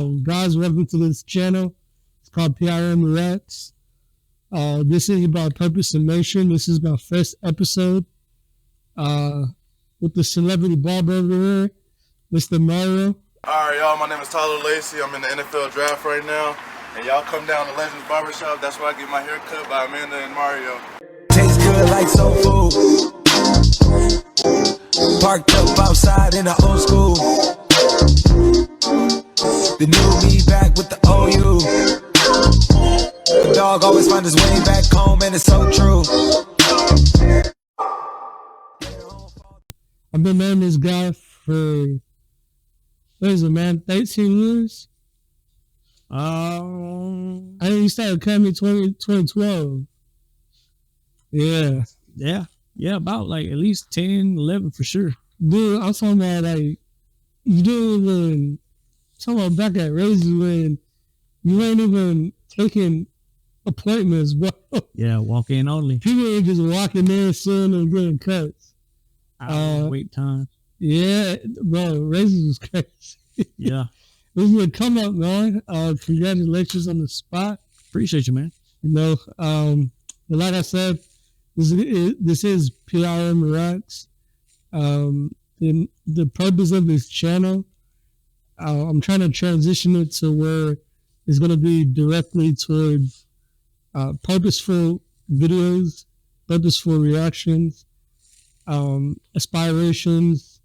Guys, welcome to this channel. It's called PRM Reacts. This is about purpose and mission. This is my first episode with the celebrity barber over here, Mr. Mario. Alright, y'all, my name is Tyler Lacey. I'm in the NFL draft right now. And y'all come down to Legends Barbershop. That's where I get my hair cut by Amanda and Mario. Tastes good like soul food. Parked up outside in the old school. The new me back with the OU. The dog always finds his way back home, and it's so true. I've been knowing this guy for, what is it, man, 13 years? I think he started cutting me 2012. Yeah, about like at least 10, 11 for sure. Dude, I'm talking about like, you didn't even, talking about back at Razor when you ain't even taking appointments, bro. Yeah, walk in only. People ain't just walking in, seeing and getting cuts. Wait time. Yeah, bro, Razor was crazy. Yeah. This is a come up, man. Congratulations on the spot. Appreciate you, man. You know, but like I said, this is PRM Reacts. The purpose of this channel, I'm trying to transition it to where it's going to be directly towards purposeful videos, purposeful reactions, aspirations,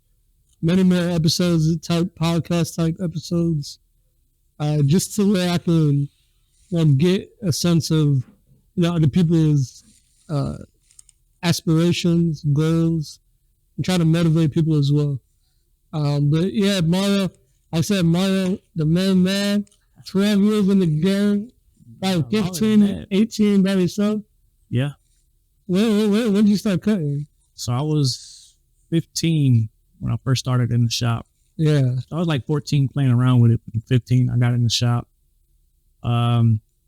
many more episodes, type podcast type episodes, just to where I can get a sense of other people's aspirations, goals, and try to motivate people as well. But yeah, Mario, I said Mario, the main man, 12 years in the game, like 15, 18 by yourself. Yeah. When did you start cutting? So I was 15 when I first started in the shop. Yeah. So I was like 14 playing around with it. 15, I got in the shop. I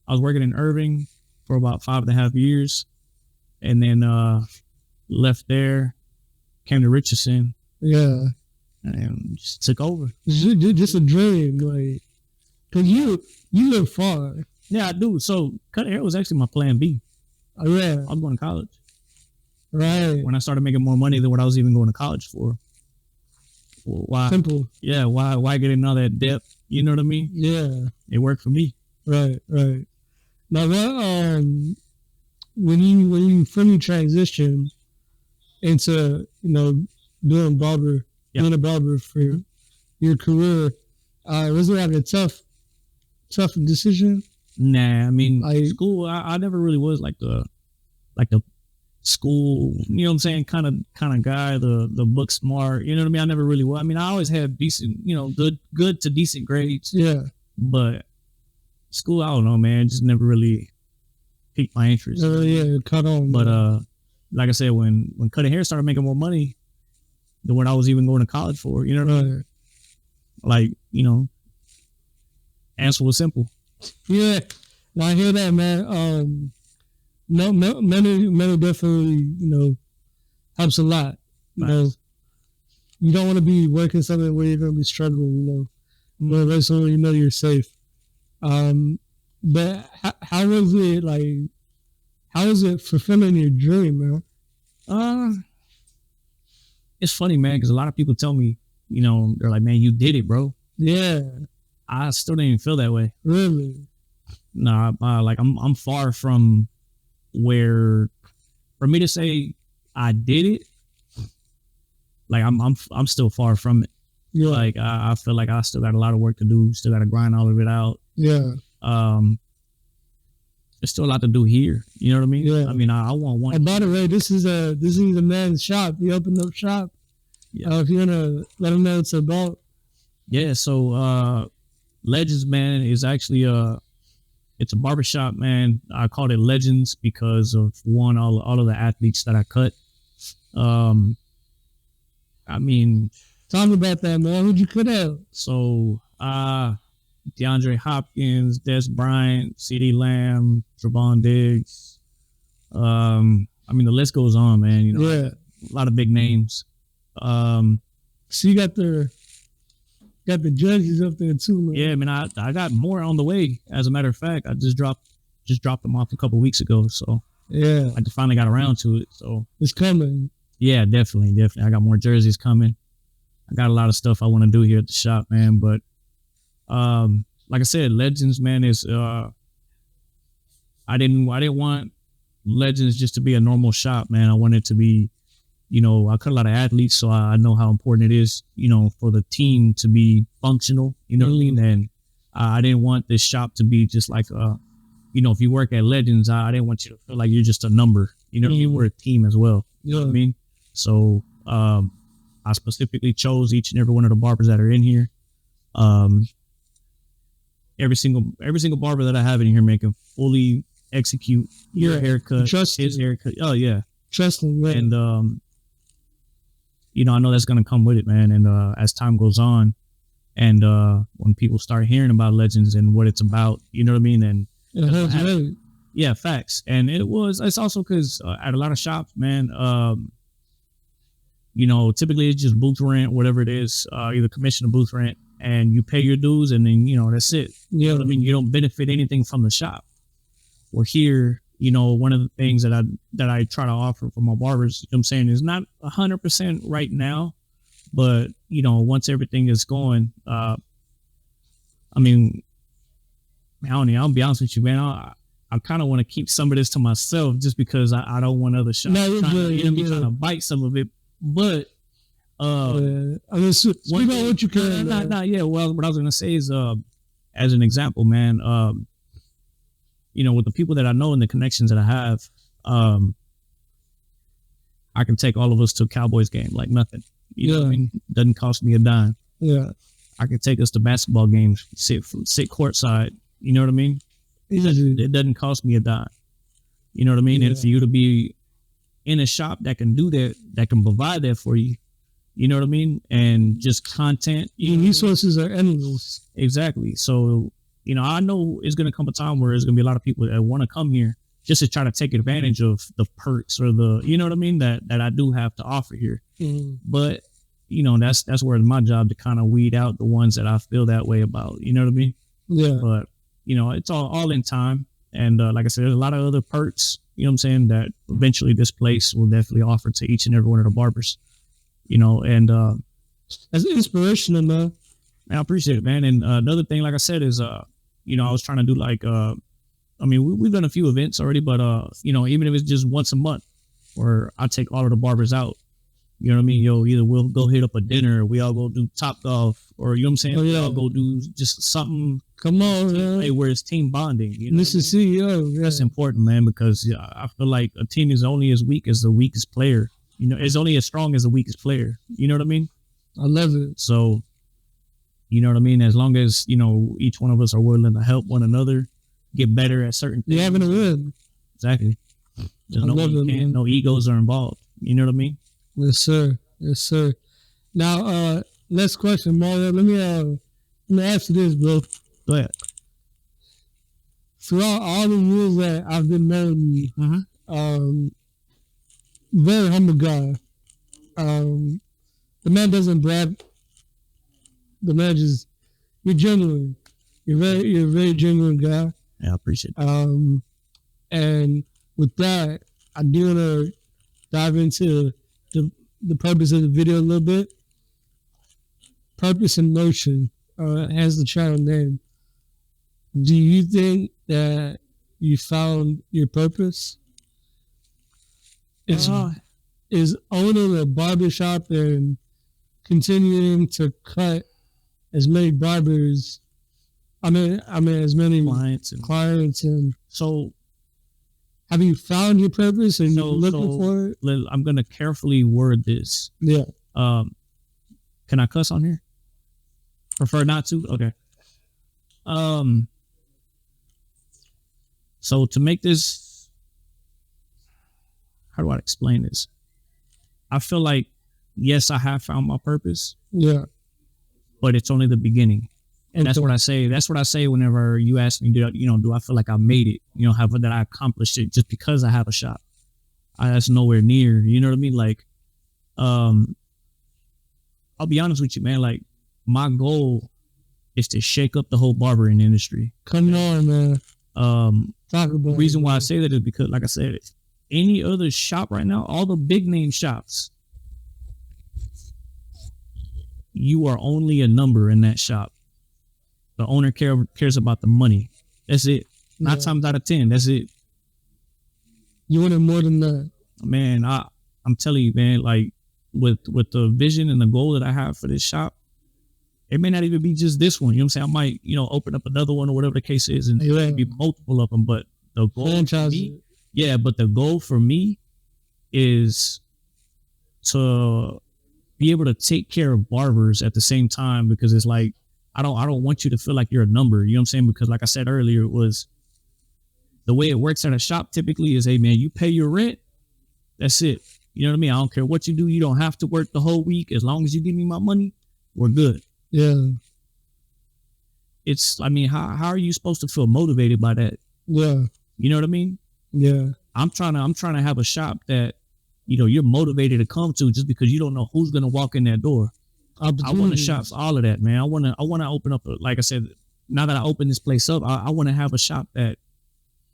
was working in Irving for about 5.5 years, and then left there, came to Richardson. Yeah. And just took over. Just a dream, like, cause you live far. Yeah, I do. So cutting hair was actually my plan B. Oh, yeah. I was going to college. Right. When I started making more money than what I was even going to college for. Well, why? Simple. Yeah, why get in all that depth? You know what I mean? Yeah. It worked for me. Right. Now that when you fully transition into doing a barber for your career, was it like a tough decision? Nah, I mean, school. I never really was like the school. You know what I'm saying? Kind of guy. The book smart. You know what I mean? I never really was. I mean, I always had decent, good to decent grades. Yeah. But school, I don't know, man. Just never really piqued my interest. Yeah, caught on. But like I said, when cutting hair started making more money than what I was even going to college for, you know what I mean? Like, answer was simple. Yeah, now I hear that, man. No, many definitely, helps a lot. You don't want to be working something where you're going to be struggling, but that's when you're safe. But how was it, like, how is it fulfilling your dream, man? It's funny, man, because a lot of people tell me, they're like, man, you did it, bro. Yeah. I still didn't even feel that way. Really? Nah, like I'm far from where, for me to say I did it, like I'm still far from it. Yeah. Like I feel like I still got a lot of work to do, still got to grind all of it out. Yeah. There's still a lot to do here. You know what I mean? Yeah. I mean, I want one. And by the way, this is a man's shop. He opened up shop. Yeah. If you wanna let him know what it's about. Yeah. So Legends, man, is actually it's a barbershop, man. I called it Legends because of all of the athletes that I cut. I mean, talk about that, man. Who'd you cut out? So DeAndre Hopkins, Des Bryant, CD Lamb, Trevon Diggs. I mean, the list goes on, man. A lot of big names. So you got the Got the jerseys up there too, man. Yeah, man, I got more on the way. As a matter of fact, I just dropped them off a couple weeks ago. So Yeah, I just finally got around to it. So it's coming. yeah, definitely. I got more jerseys coming. I got a lot of stuff I want to do here at the shop, man. But like I said, Legends, man, is I didn't want Legends just to be a normal shop, man. I wanted it to be, I cut a lot of athletes, so I know how important it is, for the team to be functional, you know what I mean? And I didn't want this shop to be just like, if you work at Legends, I didn't want you to feel like you're just a number, we're a team as well. You know what I mean? So I specifically chose each and every one of the barbers that are in here. Every single barber that I have in here can fully execute your haircut, his haircut. Oh yeah. Trust me, man. And I know that's gonna come with it, man. And as time goes on, and when people start hearing about Legends and what it's about, you know what I mean? And yeah, facts. And it's also because at a lot of shops, man, typically it's just booth rent, whatever it is, either commission or booth rent, and you pay your dues, and then that's it. You know what I mean? You don't benefit anything from the shop. Well, here, one of the things that I try to offer for my barbers, I'm saying, is not 100% right now, but once everything is going, I'll be honest with you, man. I kind of want to keep some of this to myself just because I don't want other shops trying to bite some of it. But speak about what you can. Well, what I was gonna say is, as an example, man, with the people that I know and the connections that I have, I can take all of us to a Cowboys game like nothing. You know what I mean? Doesn't cost me a dime. Yeah. I can take us to basketball games, sit courtside. You know what I mean? It doesn't cost me a dime. You know what I mean? And for you to be in a shop that can do that can provide that for you, you know what I mean? And just content. Resources are endless. Exactly. So, I know it's going to come a time where there's going to be a lot of people that want to come here just to try to take advantage of the perks or you know what I mean, that I do have to offer here. But, that's where it's my job to kind of weed out the ones that I feel that way about, you know what I mean? Yeah. But, it's all in time. And like I said, there's a lot of other perks, you know what I'm saying, that eventually this place will definitely offer to each and every one of the barbers, and that's inspirational, man. I appreciate it, man. And another thing, like I said, is, I was trying to do we've done a few events already, but, even if it's just once a month, where I take all of the barbers out, you know what I mean? Either we'll go hit up a dinner, or we all go do Top Golf, or, you know what I'm saying? We all go do just something. Come on, man. Where it's team bonding. Mr. CEO. Yeah. That's important, man, because I feel like a team is only as weak as the weakest player. It's only as strong as the weakest player. You know what I mean? I love it. So, you know what I mean? As long as, each one of us are willing to help one another get better at certain things. You're having a win. Exactly. There's no egos are involved. You know what I mean? Yes, sir. Yes, sir. Now, next question, Mario. Let me ask you this, bro. Go ahead. Throughout all the years that I've been married, very humble guy. The man doesn't brag. The man you're genuine. You're a very genuine guy. Yeah, I appreciate it. And with that, I do want to dive into the purpose of the video a little bit. Purpose in Motion has the channel name. Do you think that you found your purpose? Is owning a barbershop and continuing to cut as many barbers, as many clients and so have you found your purpose and you're looking for it? I'm gonna carefully word this. Yeah. Can I cuss on here? Prefer not to? Okay. So to make this, how do I explain this? I feel like, yes, I have found my purpose. Yeah. But it's only the beginning. And that's what I say. That's what I say whenever you ask me, do I feel like I made it? That I accomplished it just because I have a shop? That's nowhere near. You know what I mean? Like, I'll be honest with you, man. Like, my goal is to shake up the whole barbering industry. Come on, man. Talk about The reason it, why I man. say that is because, like I said, any other shop right now, all the big name shops, you are only a number in that shop. The owner cares about the money. That's it. 9 times out of 10, that's it. You wanted more than that. Man, I'm telling you, man, like with the vision and the goal that I have for this shop, it may not even be just this one. You know what I'm saying? I might, open up another one or whatever the case is, and Yeah. be multiple of them. But the goal for Franchise. me, but the goal for me is to be able to take care of barbers at the same time, because it's like I don't want you to feel like you're a number. You know what I'm saying? Because like I said earlier, it was the way it works at a shop typically is, hey man, you pay your rent, that's it. You know what I mean? I don't care what you do. You don't have to work the whole week. As long as you give me my money, we're good. Yeah. How are you supposed to feel motivated by that? Yeah. You know what I mean? Yeah. I'm trying to have a shop that, you're motivated to come to, just because you don't know who's going to walk in that door. I want a shop for all of that, man. I want to open up, like I said, now that I open this place up, I want to have a shop that,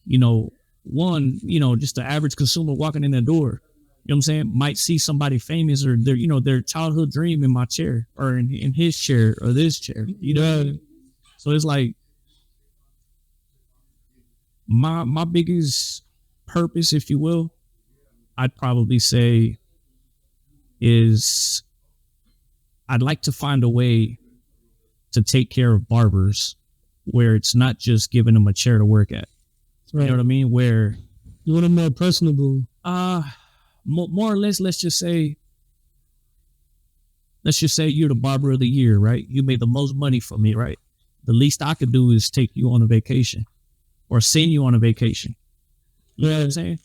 just the average consumer walking in the door, you know what I'm saying, might see somebody famous or their childhood dream in my chair or in his chair or this chair. You know what I mean? So it's like my biggest purpose, if you will, I'd probably say is I'd like to find a way to take care of barbers where it's not just giving them a chair to work at. Right. You know what I mean? Where You want them more personable. More or less, let's just say you're the barber of the year, right? You made the most money from me, right? The least I could do is take you on a vacation or send you on a vacation. You know what I'm saying?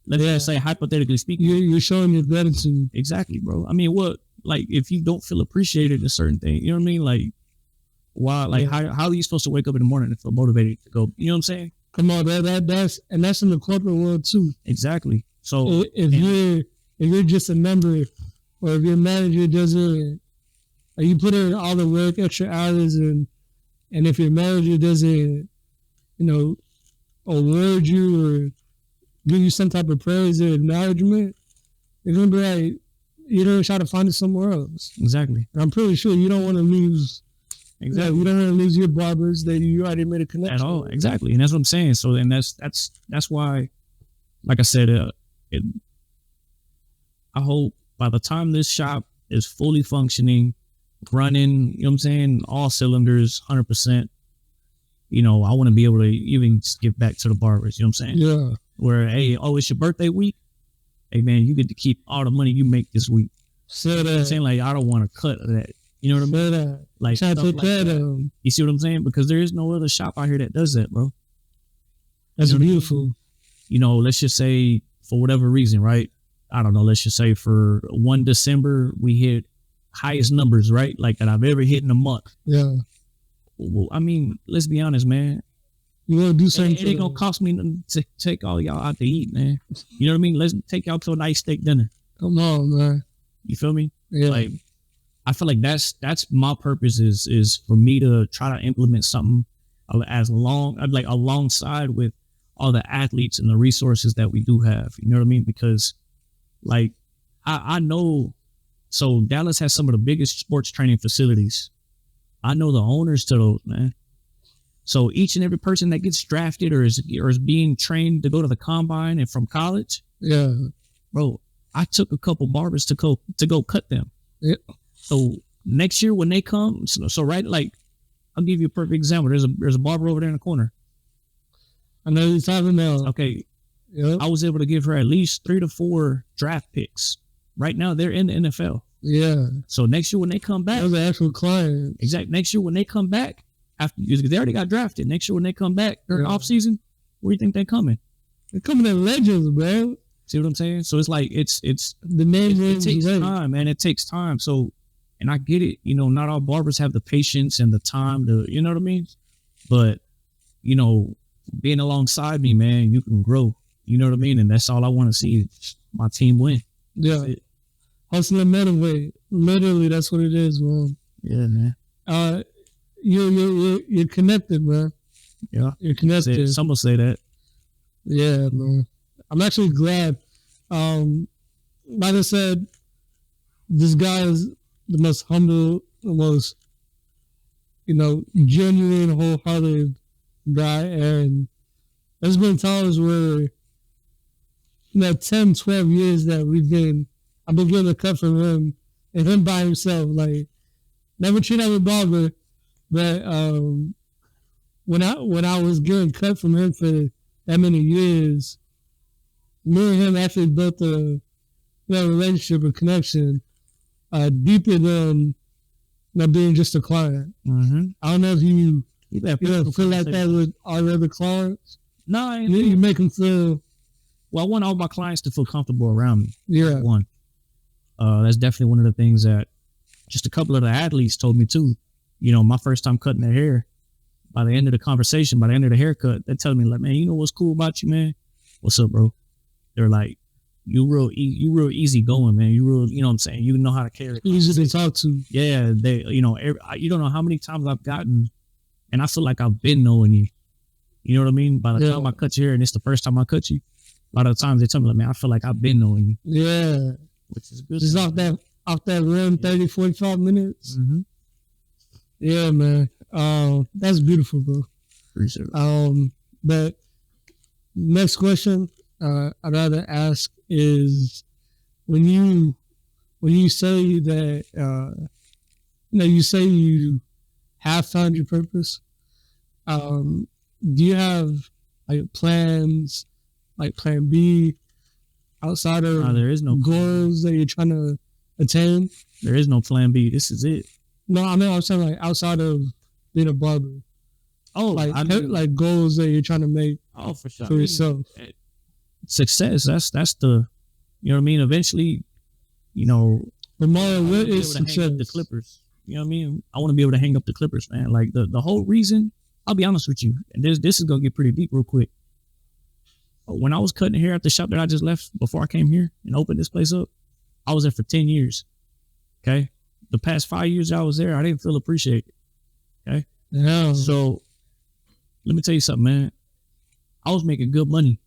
Let's just say, hypothetically speaking. You're showing your gratitude. Exactly, bro. I mean, if you don't feel appreciated in certain things, you know what I mean? Like, why? Like, how are you supposed to wake up in the morning and feel motivated to go? You know what I'm saying? Come on, that's in the corporate world too. Exactly. So if you're just a member, or if your manager doesn't, or you put in all the work, extra hours, and if your manager doesn't, award you or give you some type of praise or acknowledgement, you're gonna be like, you're gonna try to find it somewhere else. Exactly. And I'm pretty sure you don't want to lose. Exactly. You don't want to lose your barbers that you already made a connection at all. with. Exactly. And that's what I'm saying. So then that's why, like I said, I hope by the time this shop is fully functioning, running, you know what I'm saying, all cylinders, 100%, I want to be able to even give back to the barbers, you know what I'm saying? Yeah. Where, hey, it's your birthday week. Hey man, you get to keep all the money you make this week. So You know what I'm saying? Like, I don't want to cut of that. You know what I mean? Like, try to stuff take like care of that. them. You see what I'm saying? Because there is no other shop out here that does that, bro. That's You know what I mean? beautiful. Let's just say for whatever reason, right? I don't know. Let's just say for 1 December, we hit highest numbers, right? Like that I've ever hit in a month. Yeah. Well, I mean, let's be honest, man. You want to do something. It ain't gonna cost me nothing to take all y'all out to eat, man. You know what I mean? Let's take y'all to a nice steak dinner. Come on, man. You feel me? Yeah. Like, I feel like that's my purpose is for me to try to implement something alongside with all the athletes and the resources that we do have. You know what I mean? Because like I know, so Dallas has some of the biggest sports training facilities. I know the owners to those, man. So each and every person that gets drafted or is being trained to go to the combine and from college, Yeah. bro, I took a couple barbers to go cut them. Yeah. So next year when they come, so right, like I'll give you a perfect example. There's a barber over there in the corner. I know you're talking about. Okay, Yeah. I was able to give her at least 3 to 4 draft picks. Right now they're in the NFL. Yeah. So next year when they come back, Those are actual clients. exactly. Next year when they come back, after they already got drafted. Next year when they come back during off season, where do you think they're coming? They're coming in Legends, bro. See what I'm saying? So it's like it's The name it is takes right. time, man. It takes time. So, and I get it. Not all barbers have the patience and the time to, you know what I mean? But, being alongside me, man, you can grow. You know what I mean? And that's all I want to see. My team win. Yeah. That's it. Hustle and motivate. Literally, that's what it is, man. Yeah, man. You're connected, man. Yeah, You're connected. Some will say that. Yeah, man. I'm actually glad. Like I said, this guy is the most humble, the most, genuine, wholehearted guy. And there's been times where, 10, 12 years that I've been getting a cut from him and him by himself. Like, never treated him a barber, but when I was getting cut from him for that many years, me and him actually built a relationship, a connection, deeper than being just a client. Mm-hmm. I don't know if you feel like that with all the other clients. No, You make them feel. Well, I want all my clients to feel comfortable around me. Yeah. One. That's definitely one of the things that just a couple of the athletes told me too. My first time cutting their hair, by the end of the conversation, by the end of the haircut, they're telling me like, man, you know what's cool about you, man? What's up, bro? They're like, you real easy going, man. You real, you know what I'm saying? You know how to carry. Easy to talk to. Yeah. You don't know how many times I've gotten, and I feel like I've been knowing you. You know what I mean? By the time I cut your hair and it's the first time I cut you, a lot of the times they tell me like, man, I feel like I've been knowing you. Yeah. Which is good. Just off that rim, 30, 45 minutes. Mm-hmm. Yeah, man. That's beautiful, bro. Appreciate it. But next question I'd rather ask is when you say that you say you have found your purpose, do you have like plans, like plan B, outside of there is no goals that you're trying to attain? There is no plan B. This is it. No, I mean, I'm saying like outside of being a barber. Oh, like goals that you're trying to make. Oh, for sure. For yourself. Success. That's the, you know what I mean? Eventually, But Mario, what is success? The Clippers. You know what I mean? I want to be able to hang up the Clippers, man. Like the whole reason, I'll be honest with you, and this is going to get pretty deep real quick. When I was cutting hair at the shop that I just left before I came here and opened this place up, I was there for 10 years. Okay? The past 5 years I was there, I didn't feel appreciated. Okay? Yeah. So, let me tell you something, man. I was making good money.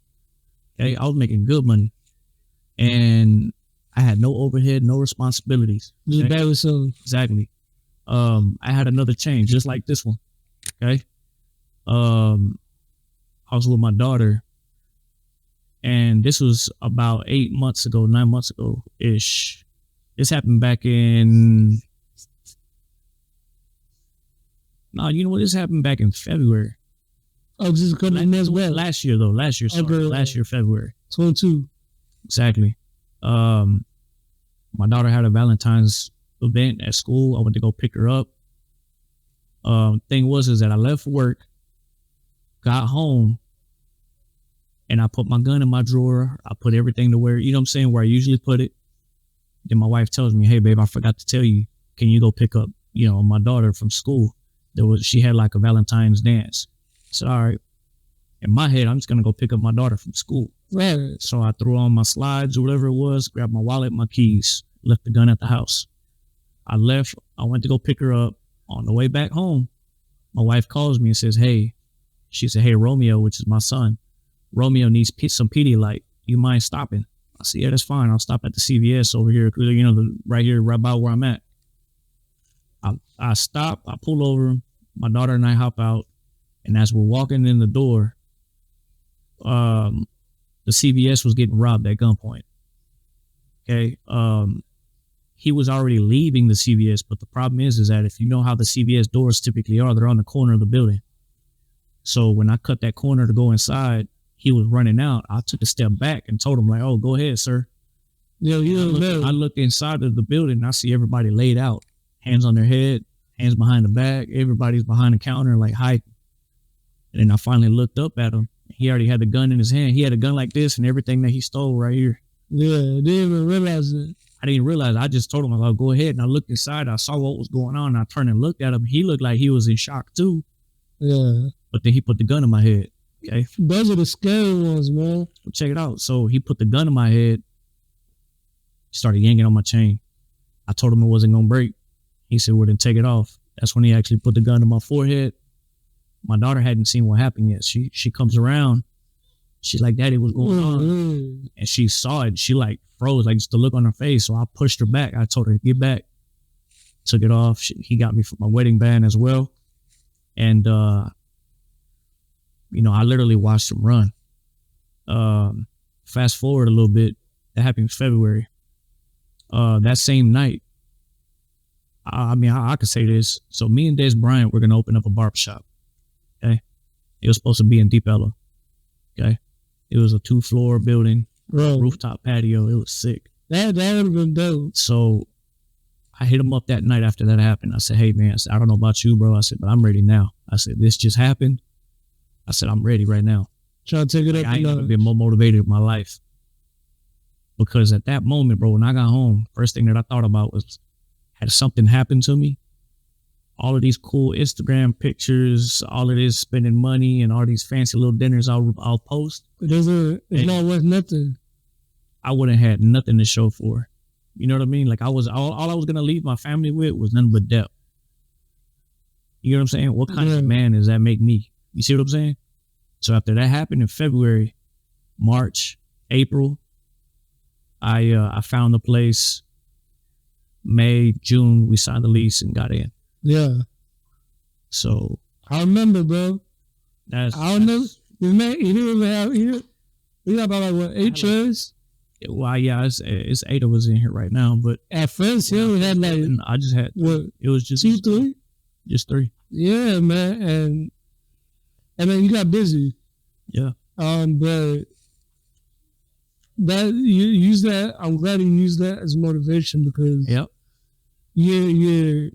Okay? I was making good money. And I had no overhead, no responsibilities. Just bad with some. Exactly. I had another change, just like this one. Okay? I was with my daughter, and this was about 9 months ago-ish. This happened back in... No, you know what? This happened back in February. Oh, this is coming as well. Last year, though. Last year, February. 22. Exactly. My daughter had a Valentine's event at school. I went to go pick her up. Thing was that I left work, got home, and I put my gun in my drawer. I put everything to where, you know what I'm saying, where I usually put it. Then my wife tells me, hey, babe, I forgot to tell you. Can you go pick up, my daughter from school? She had like a Valentine's dance. I said, all right. In my head, I'm just going to go pick up my daughter from school. Right. So I threw on my slides or whatever it was, grabbed my wallet, my keys, left the gun at the house. I left. I went to go pick her up. On the way back home, my wife calls me and says, hey, Romeo, which is my son, Romeo needs some Pedialyte. You mind stopping? I said, yeah, that's fine. I'll stop at the CVS over here, right by where I'm at. I stop. I pull over. My daughter and I hop out. And as we're walking in the door, the CVS was getting robbed at gunpoint. Okay. He was already leaving the CVS, but the problem is that if you know how the CVS doors typically are, they're on the corner of the building. So when I cut that corner to go inside, he was running out. I took a step back and told him like, oh, go ahead, sir. Yeah, I looked inside of the building and I see everybody laid out, hands on their head, hands behind the back. Everybody's behind the counter like hiding. And then I finally looked up at him. He already had the gun in his hand. He had a gun like this and everything that he stole right here. Yeah, didn't even realize it. I didn't realize. I just told him, I'll go ahead. And I looked inside. I saw what was going on. And I turned and looked at him. He looked like he was in shock too. Yeah. But then he put the gun in my head. Okay. Those are the scary ones, man. Well, check it out. So he put the gun in my head. Started yanking on my chain. I told him it wasn't going to break. He said, well, then take it off. That's when he actually put the gun to my forehead. My daughter hadn't seen what happened yet. She comes around. She's like, Daddy, what's going on? And she saw it. She like froze, like just the look on her face. So I pushed her back. I told her to get back. Took it off. He got me for my wedding band as well. And, you know, I literally watched him run. Fast forward a little bit. That happened in February. That same night, I mean, I could say this. So me and Des Bryant, we're going to open up a barbershop. Okay. It was supposed to be in Deep Ella. Okay. It was a 2-floor building, rooftop patio. It was sick. That would have been dope. So I hit him up that night after that happened. I said, hey, man, I don't know about you, bro. I said, but I'm ready now. I said, this just happened. I said, I'm ready right now. Try to take it up. I ain't never been more motivated in my life. Because at that moment, bro, when I got home, first thing that I thought about was, had something happened to me? All of these cool Instagram pictures, all of this spending money and all these fancy little dinners I'll post. It's not worth nothing. I wouldn't have had nothing to show for. You know what I mean? Like all I was going to leave my family with was nothing but debt. You know what I'm saying? What kind of man does that make me? You see what I'm saying? So after that happened in February, March, April, I found the place. May, June, we signed the lease and got in. Yeah. So I remember, bro. I don't know. We got about like what, 8 chairs? Well, yeah, it's 8 of us in here right now. But at first, yeah, we had like I just had what? It was just 2, 3, just 3. Yeah, man, and then you got busy. Yeah. But that you use that. I'm glad you use that as motivation because you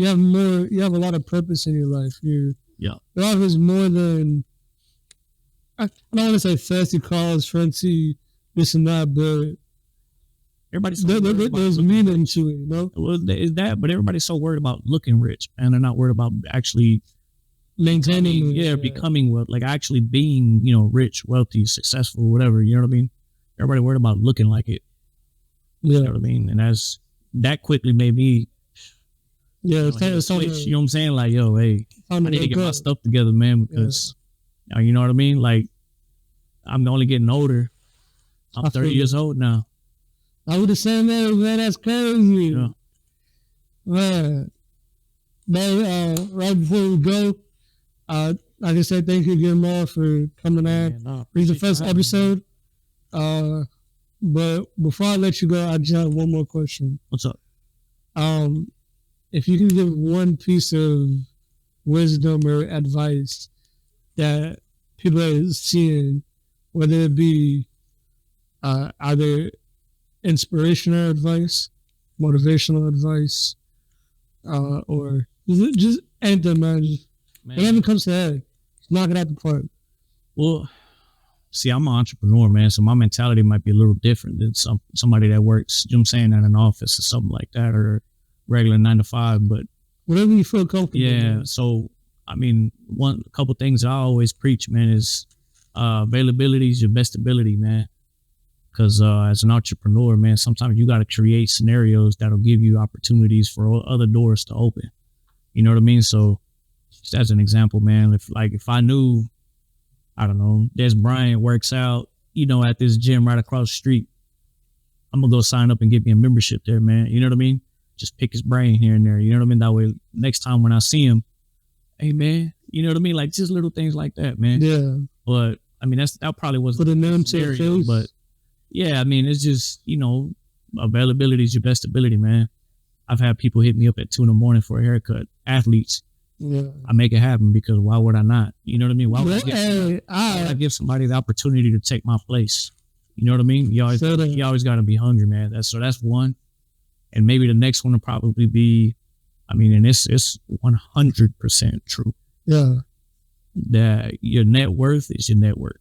have more. You have a lot of purpose in your life. Your life is more than. I don't want to say fancy cars, fancy this and that, but there's meaning to it, you know? Well, is that, but everybody's so worried about looking rich, and they're not worried about actually maintaining, becoming well, like actually being, you know, rich, wealthy, successful, whatever. You know what I mean? Everybody worried about looking like it. Yeah. You know what I mean? And that quickly made me. Yeah, it's switch, you know what I'm saying? Like, yo, hey, I need to get my stuff together, man, because you know what I mean? Like, I'm only getting older. I'm 30 years old now. I would have said that, man. That's crazy. Yeah. Man, right before we go, like I said, thank you again, Mar, for coming on. This is the first episode. But before I let you go, I just have one more question. What's up? If you can give one piece of wisdom or advice that people are seeing, whether it be either inspirational advice, motivational advice, or just anything, man. Whatever comes to head, knock it out the park. Well, see, I'm an entrepreneur, man, so my mentality might be a little different than somebody that works, you know what I'm saying, at an office or something like that, or regular 9 to 5, but whatever you feel comfortable. Yeah, so I mean, a couple things that I always preach, man, is availability is your best ability, man. Because as an entrepreneur, man, sometimes you got to create scenarios that'll give you opportunities for other doors to open. You know what I mean? So just as an example, man, if I knew, I don't know, Des Bryant works out, you know, at this gym right across the street, I'm going to go sign up and get me a membership there, man. You know what I mean? Just pick his brain here and there. You know what I mean? That way, next time when I see him, hey, man, you know what I mean? Like just little things like that, man. Yeah. But I mean, that probably wasn't the name scenario, but yeah, I mean, it's just, you know, availability is your best ability, man. I've had people hit me up at 2 a.m. for a haircut. Athletes. Yeah. I make it happen because why would I not? You know what I mean? Why would I give somebody the opportunity to take my place? You know what I mean? You always got to be hungry, man. That's one. And maybe the next one will probably be, I mean, and it's 100% true. Yeah. That your net worth is your network.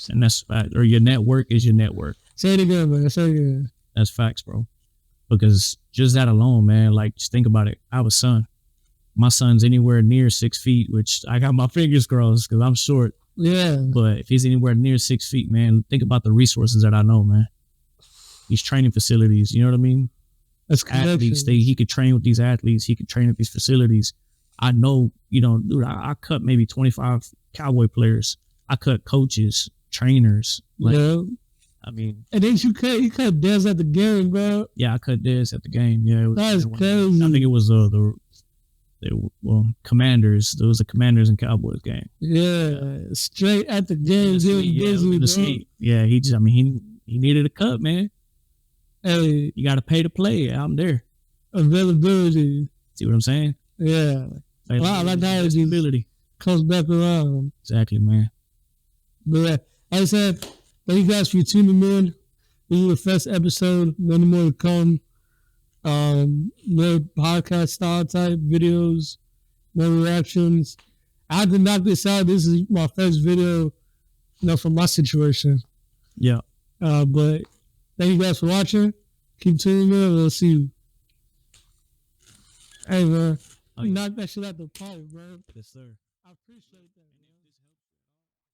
And that's fact. Or your network is your network. Say it again, man. Say it again. That's facts, bro. Because just that alone, man, like, just think about it. I have a son. My son's anywhere near 6 feet, which I got my fingers crossed because I'm short. Yeah. But if he's anywhere near 6 feet, man, think about the resources that I know, man. These training facilities, you know what I mean? That's athletes. He could train with these athletes. He could train at these facilities. I know, dude, I cut maybe 25 Cowboy players. I cut coaches, trainers. I mean, and then you cut Dez at the game, bro. Yeah, I cut Dez at the game. Yeah, that's crazy. I think it was Commanders. There was a Commanders and Cowboys game. Yeah, straight at the game. Yeah, he needed a cut, man. Hey, you got to pay to play. I'm there. Availability. See what I'm saying? Yeah. Wow, like that availability comes back around. Exactly, man. But like I said, thank you guys for tuning in. This is the first episode. Many more to come. More podcast style type videos, more reactions. I had to knock this out. This is my first video, from my situation. Yeah. But thank you guys for watching. Keep tuning in. We'll see you. Hey, man. You knocked that shit out the park, bro. Yes, sir. I appreciate that.